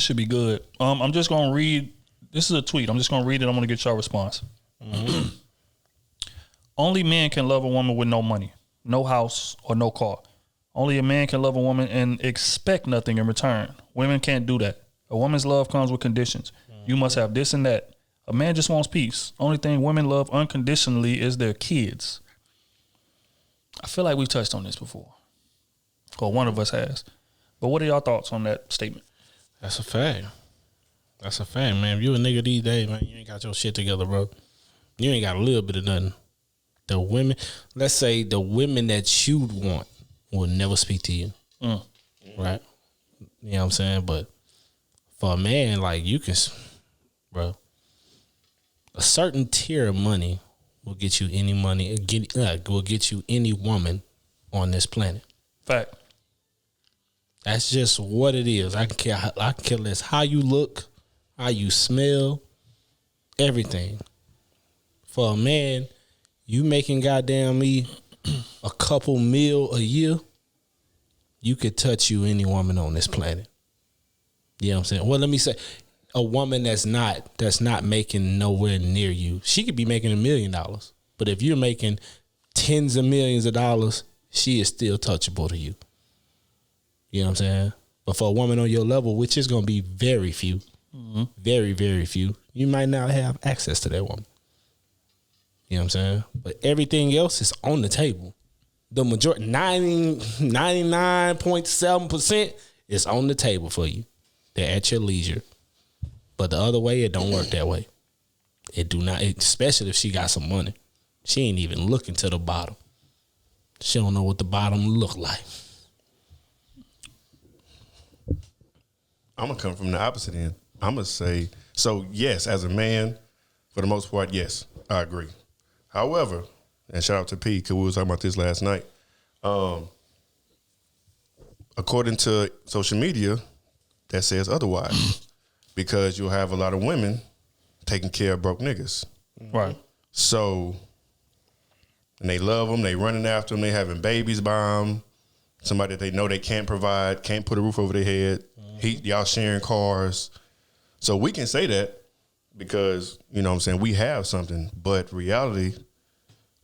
should be good. I'm just gonna read. This is a tweet. I'm just gonna read it. I'm gonna get your response. Mm-hmm. Only men can love a woman with no money, no house, or no car. Only a man can love a woman and expect nothing in return. Women can't do that. A woman's love comes with conditions. Mm-hmm. You must have this and that. A man just wants peace. Only thing women love unconditionally is their kids. I feel like we've touched on this before. Or one of us has. But what are y'all thoughts on that statement? That's a fact. That's a fact, man. If you a nigga these days, man, you ain't got your shit together, bro. You ain't got a little bit of nothing. The women, let's say the women that you'd want will never speak to you. Right? You know what I'm saying? But for a man, like, you can, bro, a certain tier of money will get you any money, will get you any woman on this planet. Fact. That's just what it is. I can care less how you look, how you smell, everything. For a man, you making goddamn me a couple mil a year, you could touch you any woman on this planet. You know what I'm saying? Well, let me say, a woman that's not making nowhere near you, she could be making $1 million. But if you're making tens of millions of dollars, she is still touchable to you. You know what I'm saying? But for a woman on your level, which is going to be very few, very, very few, you might not have access to that woman. You know what I'm saying? But everything else is on the table. The majority, 99.7% is on the table for you. They're at your leisure. But the other way, it don't work that way. It do not, especially if she got some money. She ain't even looking to the bottom. She don't know what the bottom look like. I'm going to come from the opposite end. I'm going to say, so yes, as a man, for the most part, yes, I agree. However, and shout out to P, because we were talking about this last night. According to social media, that says otherwise. Because you'll have a lot of women taking care of broke niggas. Right. So, and they love them, they running after them, they having babies by them. Somebody that they know they can't provide, can't put a roof over their head. Y'all sharing cars. So we can say that because, you know what I'm saying, we have something. But reality,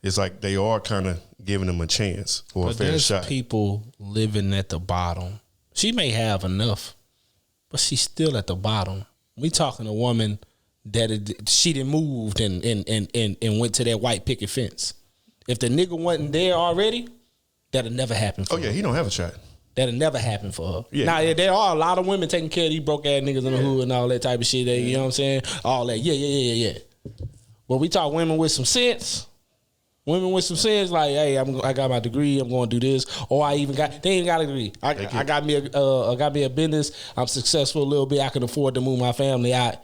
it's like they are kind of giving them a chance or a fair shot. There's people living at the bottom. She may have enough, but she's still at the bottom. We talking a woman that she done moved and went to that white picket fence. If the nigga wasn't there already, that'll never happen for her. Oh, yeah, he don't have a shot. That'll never happen for her. Yeah. Now, there are a lot of women taking care of these broke ass niggas in the hood and all that type of shit. You know what I'm saying? All that. Yeah. But we talk women with some sense. Women with some sense, like, hey, I got my degree, I'm going to do this, or they ain't got a degree. I got me a business. I'm successful a little bit. I can afford to move my family out.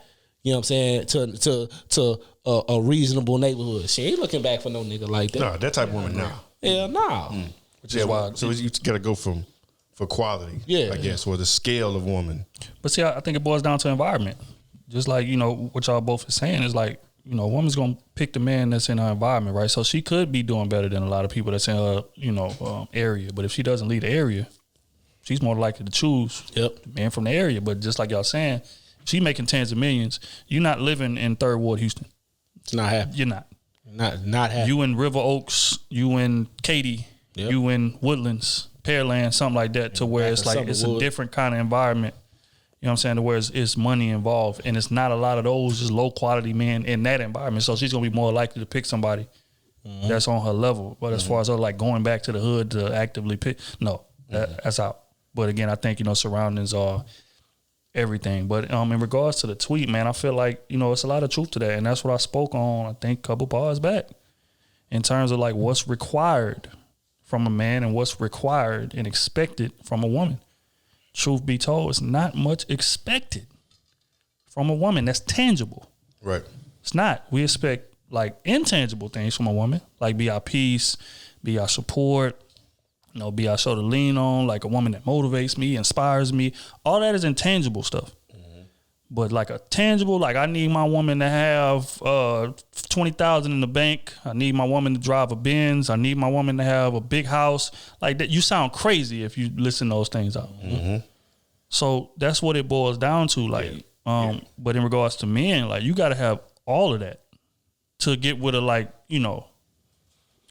You know what I'm saying? To a reasonable neighborhood. She ain't looking back for no nigga like that. No, that type of woman, no. Hell no. Which is why. So you got to go for quality, I guess, or the scale of woman. But see, I think it boils down to environment. Just like, you know, what y'all both are saying is like, you know, a woman's going to pick the man that's in her environment, right? So she could be doing better than a lot of people that's in her, you know, area. But if she doesn't leave the area, she's more likely to choose the man from the area. But just like y'all saying, she making tens of millions. You're not living in 3rd Ward, Houston. It's not happening. You're not. Not happening. You in River Oaks, you in Katy, you in Woodlands, Pearland, something like that, to where it's like it's a different kind of environment. You know what I'm saying? To where it's money involved, and it's not a lot of those just low quality men in that environment. So she's gonna be more likely to pick somebody that's on her level. But as far as her like going back to the hood to actively pick, no, that's out. But again, I think, you know, surroundings are everything. But in regards to the tweet, man, I feel like, you know, it's a lot of truth to that, and that's what I spoke on, I think, a couple bars back, in terms of like what's required from a man and what's required and expected from a woman. Truth be told, it's not much expected from a woman that's tangible. Right. It's not. We expect like intangible things from a woman, like be our peace, be our support, you know, be our shoulder to lean on, like a woman that motivates me, inspires me. All that is intangible stuff. But like a tangible, like I need my woman to have $20,000 in the bank. I need my woman to drive a Benz. I need my woman to have a big house. Like that, you sound crazy if you listen those things out. So that's what it boils down to. Like, but in regards to men, like you got to have all of that to get with a, like, you know,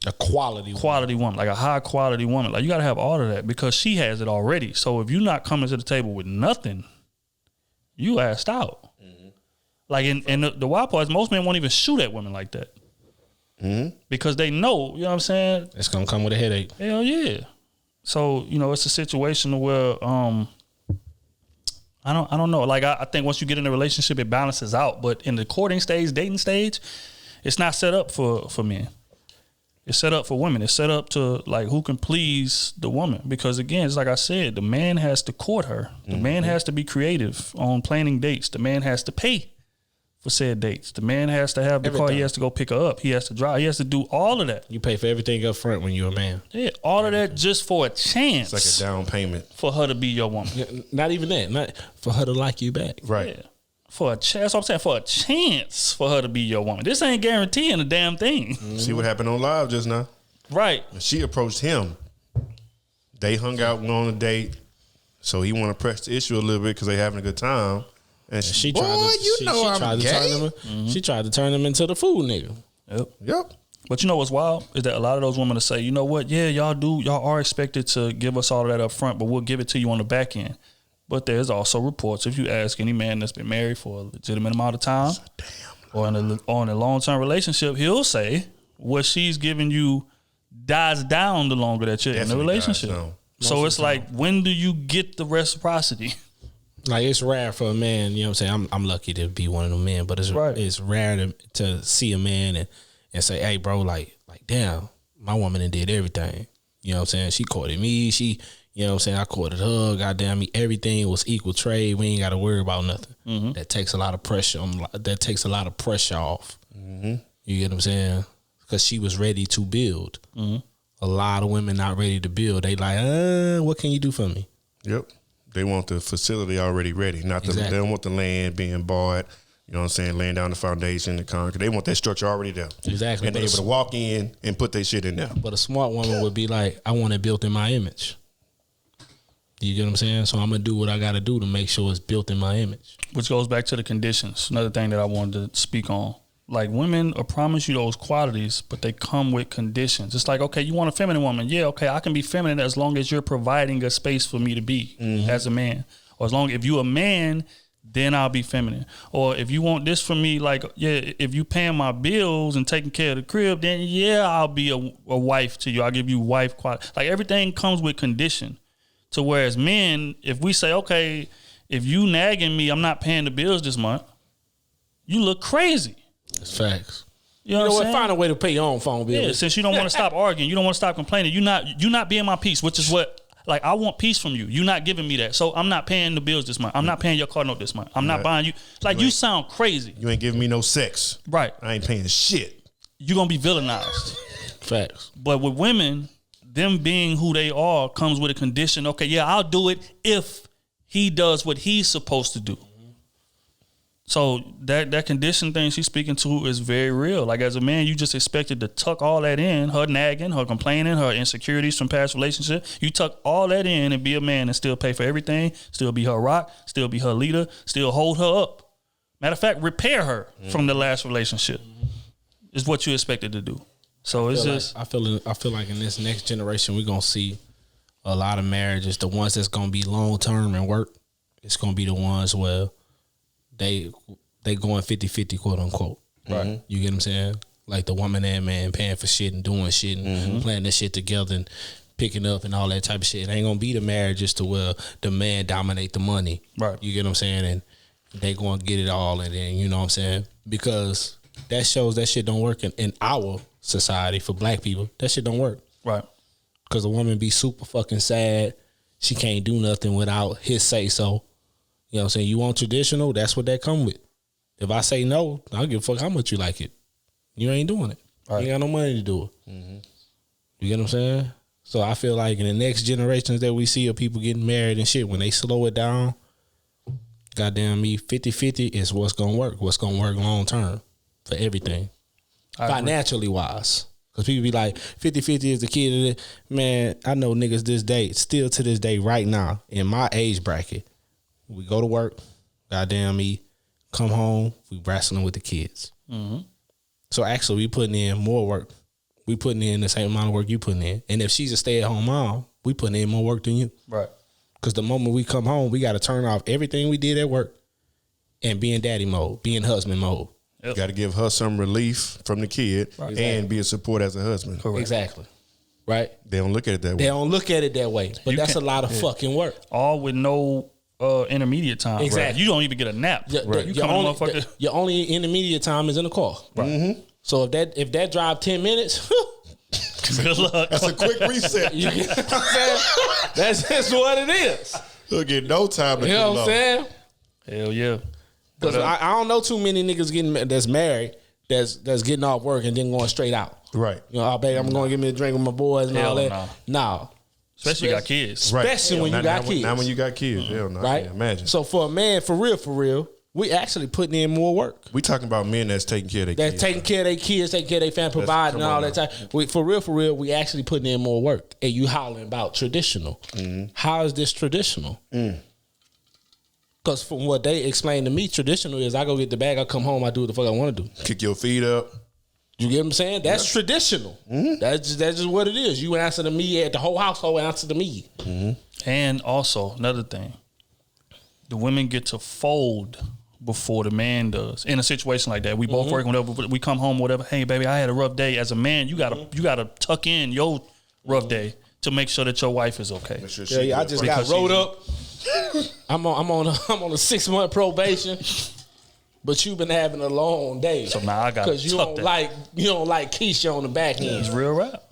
a quality woman, like a high quality woman. Like you got to have all of that because she has it already. So if you're not coming to the table with nothing, you asked out. Like, and the wild part is most men won't even shoot at women like that. Because they know, you know what I'm saying? It's going to come with a headache. Hell yeah. So, you know, it's a situation where, I don't know. Like, I think once you get in a relationship, it balances out. But in the courting stage, dating stage, it's not set up for men. It's set up for women. It's set up to, like, who can please the woman. Because, again, it's like I said, the man has to court her. The man has to be creative on planning dates. The man has to pay for said dates. The man has to have the car. He has to go pick her up. He has to drive. He has to do all of that. You pay for everything up front when you're a man. Yeah, all of that just for a chance. It's like a down payment. For her to be your woman. Not even that. Not for her to like you back. Right. Yeah. For a chance. That's what I'm saying. For a chance for her to be your woman. This ain't guaranteeing a damn thing. See what happened on live just now? Right. When she approached him, they hung out, went on a date. So he want to press the issue a little bit because they having a good time. And she tried to turn him into the fool nigga. Yep. But you know what's wild is that a lot of those women will say, you know what? Yeah, y'all are expected to give us all of that up front, but we'll give it to you on the back end. But there's also reports. If you ask any man that's been married for a legitimate amount of time, or in a long-term relationship, he'll say what she's giving you dies down the longer that you're in the relationship. So it's like, when do you get the reciprocity? Like, it's rare for a man, you know what I'm saying? I'm lucky to be one of them men, but it's rare to see a man and say, hey, bro, like damn, my woman done did everything. You know what I'm saying? She courted me. She, you know what I'm saying? I courted her. Goddamn me. Everything was equal trade. We ain't got to worry about nothing. That takes a lot of pressure. That takes a lot of pressure off. You get what I'm saying? Because she was ready to build. A lot of women not ready to build. They like, what can you do for me? Yep. They want the facility already ready. They don't want the land being bought. You know what I'm saying? Laying down the foundation, the concrete. They want that structure already there. Exactly. And they're able to walk in and put their shit in there. But a smart woman would be like, I want it built in my image. You get what I'm saying? So I'm going to do what I got to do to make sure it's built in my image. Which goes back to the conditions. Another thing that I wanted to speak on. Like, women will promise you those qualities, but they come with conditions. It's like, okay, you want a feminine woman. Yeah, okay, I can be feminine as long as you're providing a space for me to be as a man. Or if you're a man, then I'll be feminine. Or if you want this from me, like, yeah, if you paying my bills and taking care of the crib, then yeah, I'll be a wife to you. I'll give you wife quality. Like, everything comes with condition. To whereas men, if we say, okay, if you nagging me, I'm not paying the bills this month, you look crazy. It's facts. You know what? Find a way to pay your own phone bill. Yeah, since you don't want to stop arguing, you don't want to stop complaining. You're not being my peace, which is what, like, I want peace from you. You're not giving me that. So I'm not paying the bills this month. I'm not paying your car note this month. I'm not buying you. Like, you sound crazy. You ain't giving me no sex. Right. I ain't paying shit. You're going to be villainized. Facts. But with women, them being who they are comes with a condition. Okay, yeah, I'll do it if he does what he's supposed to do. So that condition thing she's speaking to is very real. Like, as a man, you just expected to tuck all that in, her nagging, her complaining, her insecurities from past relationships. You tuck all that in and be a man and still pay for everything, still be her rock, still be her leader, still hold her up. Matter of fact, repair her from the last relationship is what you expected to do. So it's just... I feel like in this next generation, we're going to see a lot of marriages, the ones that's going to be long-term and work, it's going to be the ones where they going 50-50, quote unquote. Right. You get what I'm saying? Like the woman and man paying for shit and doing shit and planning this shit together and picking up and all that type of shit. It ain't gonna be the marriages to where the man dominate the money. Right. You get what I'm saying? And they gonna get it all, and then, you know what I'm saying? Because that shows that shit don't work in our society for black people. That shit don't work. Right. Because a woman be super fucking sad. She can't do nothing without his say so. You know what I'm saying? You want traditional, that's what that come with. If I say no, I don't give a fuck how much you like it. You ain't doing it. Right. You ain't got no money to do it. You get what I'm saying? So I feel like in the next generations that we see of people getting married and shit, when they slow it down, goddamn me, 50-50 is what's going to work. What's going to work long term for everything. Financially wise. Because people be like, 50-50 is the key to it. Man, I know niggas still to this day right now, in my age bracket, We go to work. Goddamn me. Come home. We wrestling with the kids. Mm-hmm. So actually, we putting in more work. We putting in the same amount of work you putting in. And if she's a stay-at-home mom, we putting in more work than you. Right. Because the moment we come home, we got to turn off everything we did at work and be in daddy mode, be in husband mode. Yep. Got to give her some relief from the kid and be a support as a husband. Correct. Exactly. Right? They don't look at it that way. They don't look at it that way. But that's a lot of fucking work. All with no intermediate time. Exactly. Right. You don't even get a nap. Right. Your only intermediate time is in the car. Right. Mm-hmm. So if that drive 10 minutes, good luck. That's a quick reset. You get what I'm saying? That's just what it is. You'll get no time to You know what I'm saying? Hell yeah. Because I don't know too many niggas that's married that's getting off work and then going straight out. Right. You know, baby, I'm going to give me a drink with my boys and all that. No. Especially you got kids. Especially when you got kids. Not when you got kids. Hell no. Right? Imagine. So for a man, for real, we actually putting in more work. We talking about men that's taking care of their kids. That's taking care of their kids, taking care of their family, providing and all that time. For real, we actually putting in more work. And you hollering about traditional. Mm-hmm. How is this traditional? Because from what they explained to me, traditional is I go get the bag, I come home, I do what the fuck I want to do. Kick your feet up. You get what I'm saying? That's traditional. Mm-hmm. That's just what it is. You answer to me, the whole household answer to me. Mm-hmm. And also, another thing, the women get to fold before the man does. In a situation like that, we both working, whatever. We come home, whatever. Hey, baby, I had a rough day. As a man, you gotta tuck in your rough day to make sure that your wife is okay. Sure I just got rolled up. I'm on a 6-month probation. But you've been having a long day. So now I got to because you don't like Keisha on the back end. It's real rap.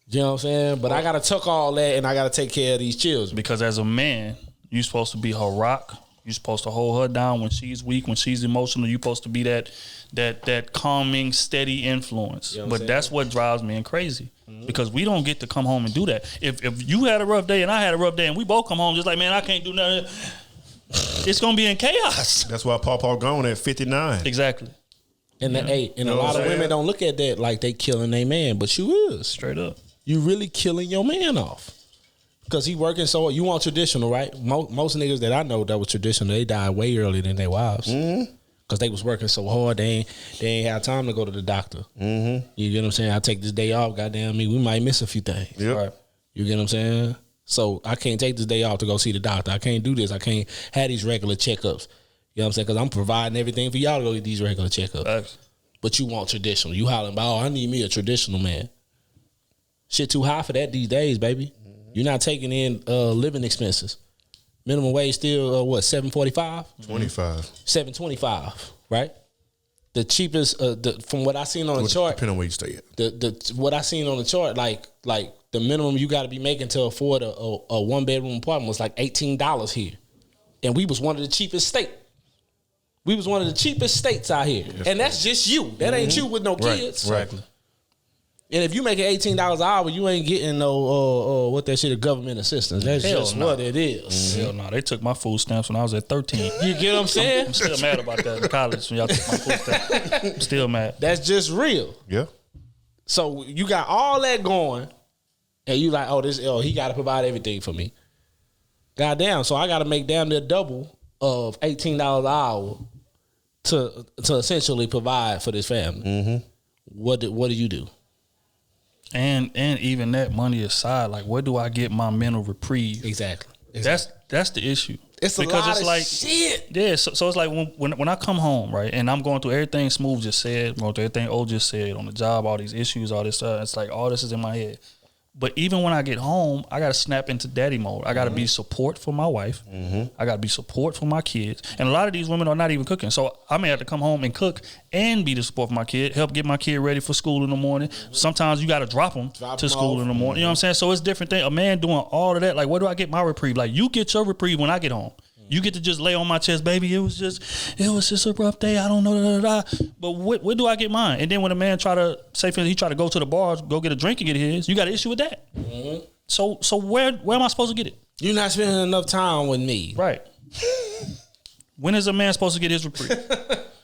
You know what I'm saying? But I got to tuck all that and I got to take care of these children. Because as a man, you're supposed to be her rock. You're supposed to hold her down when she's weak, when she's emotional. You're supposed to be that calming, steady influence. You know but that's what drives men crazy. Mm-hmm. Because we don't get to come home and do that. If you had a rough day and I had a rough day and we both come home just like, man, I can't do nothing, it's gonna be in chaos. That's why Paw gone at 59. Exactly. And a lot of women don't look at that like they killing their man, but you is. Straight up. You really killing your man off. Because he working so you want traditional, right? Most niggas that I know that was traditional, they died way earlier than their wives. Mm-hmm. Because they was working so hard, they ain't have time to go to the doctor. Mm-hmm. You get what I'm saying? I take this day off, goddamn me, we might miss a few things. Yep. Right. You get what I'm saying? So I can't take this day off to go see the doctor. I can't do this. I can't have these regular checkups. You know what I'm saying? Because I'm providing everything for y'all to go get these regular checkups. But you want traditional. You hollering about, I need me a traditional man. Shit too high for that these days, baby. Mm-hmm. You're not taking in living expenses. Minimum wage still, $7.45? 25. $7.25, right? The cheapest, from what I seen on the chart. Depending on where you stay at. What I seen on the chart, like the minimum you got to be making to afford a 1-bedroom apartment was like $18 here. And we was one of the cheapest states. We was one of the cheapest states out here. Yes, and that's just you. That ain't you with no kids. Right. And if you making $18 an hour, you ain't getting no what that shit, government assistance. That's just what it is. Mm-hmm. Hell no, they took my food stamps when I was at 13. You get what I'm saying? I'm still mad about that in college when y'all took my food stamps. I'm still mad. That's just real. Yeah. So you got all that going, and you like, he got to provide everything for me. Goddamn, so I got to make damn near double of $18 an hour to essentially provide for this family. Mm-hmm. What do you do? And even that money aside, like where do I get my mental reprieve? Exactly. That's the issue. It's because it's like shit. Yeah, so it's like when I come home, right, and I'm going through everything Smooth just said, going through everything O just said on the job, all these issues, all this stuff. It's like all this is in my head. But even when I get home, I got to snap into daddy mode. I got to be support for my wife. Mm-hmm. I got to be support for my kids. And a lot of these women are not even cooking. So I may have to come home and cook and be the support for my kid, help get my kid ready for school in the morning. Sometimes you got to drop them to school off in the morning. You know what I'm saying? So it's different thing. A man doing all of that, like where do I get my reprieve? Like you get your reprieve when I get home. You get to just lay on my chest, baby. It was just a rough day. I don't know. But where do I get mine? And then when a man try to say he try to go to the bar, go get a drink and get his, you got an issue with that. Mm-hmm. So where am I supposed to get it? You're not spending enough time with me, right? When is a man supposed to get his reprieve?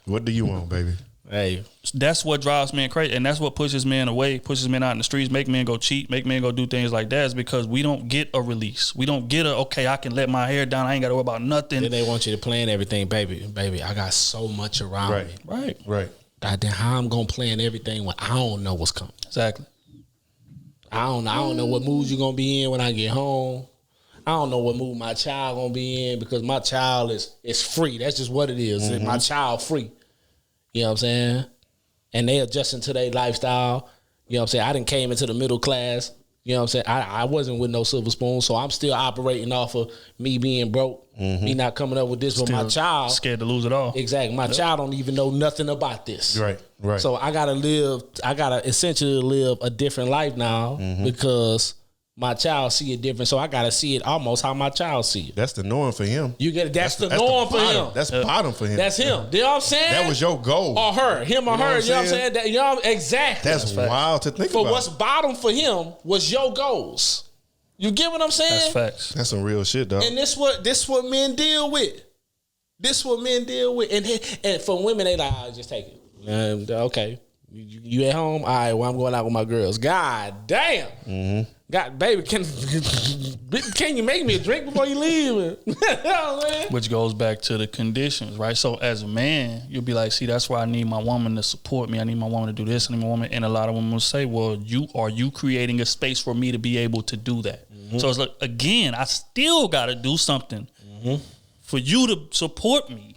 What do you want, baby? Hey, that's what drives men crazy, and that's what pushes men away, pushes men out in the streets, make men go cheat, make men go do things like that. Is because we don't get a release. We don't get okay, I can let my hair down. I ain't got to worry about nothing. Then they want you to plan everything, baby. I got so much around me. Right. Goddamn, how I'm gonna plan everything when I don't know what's coming. Exactly. I don't know what mood you're gonna be in when I get home. I don't know what mood my child gonna be in because my child is free. That's just what it is. Mm-hmm. My child free. You know what I'm saying? And they adjusting to their lifestyle. You know what I'm saying? I done came into the middle class. You know what I'm saying? I wasn't with no silver spoon, so I'm still operating off of me being broke, me not coming up with this. But my child scared to lose it all. Exactly. My child don't even know nothing about this. Right. So I gotta essentially live a different life now because my child see it different. So I gotta see it almost how my child see it. That's the norm for him. You get it? That's the norm for him. That's bottom for him. That's him. You know what I'm saying? That was your goal. Or her. Him or her. You know what I'm saying? Exactly. That's wild to think about. For what's bottom for him was your goals. You get what I'm saying? That's facts. That's some real shit, dog. And this what men deal with. This what men deal with. And for women, they like, just take it. Okay. You at home? All right, well, I'm going out with my girls. God damn. God, baby, can you make me a drink before you leave? Which goes back to the conditions, right? So as a man, you'll be like, see, that's why I need my woman to support me. I need my woman to do this. I need my woman. And a lot of women will say, well, are you creating a space for me to be able to do that? So it's like, again, I still got to do something for you to support me.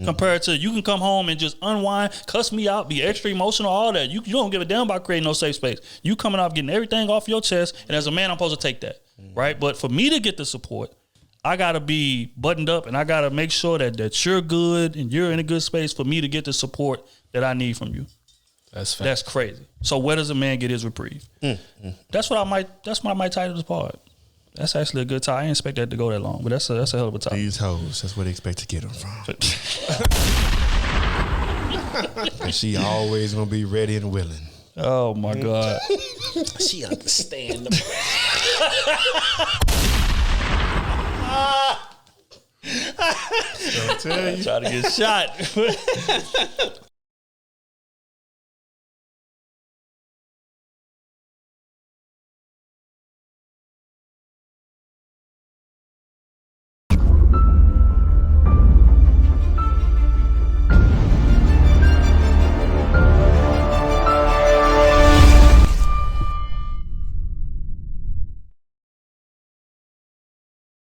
Compared to you can come home and just unwind, cuss me out, be extra emotional, all that. You don't give a damn about creating no safe space. You coming off getting everything off your chest, and as a man, I'm supposed to take that, right? But for me to get the support, I gotta be buttoned up, and I gotta make sure that you're good and you're in a good space for me to get the support that I need from you. That's crazy. So where does a man get his reprieve? That's what I might title this part. That's actually a good time. I didn't expect that to go that long, but that's a hell of a time. These hoes, that's where they expect to get them from. And she always gonna be ready and willing. Oh my God. She understand the I'll tell you. Try to get shot.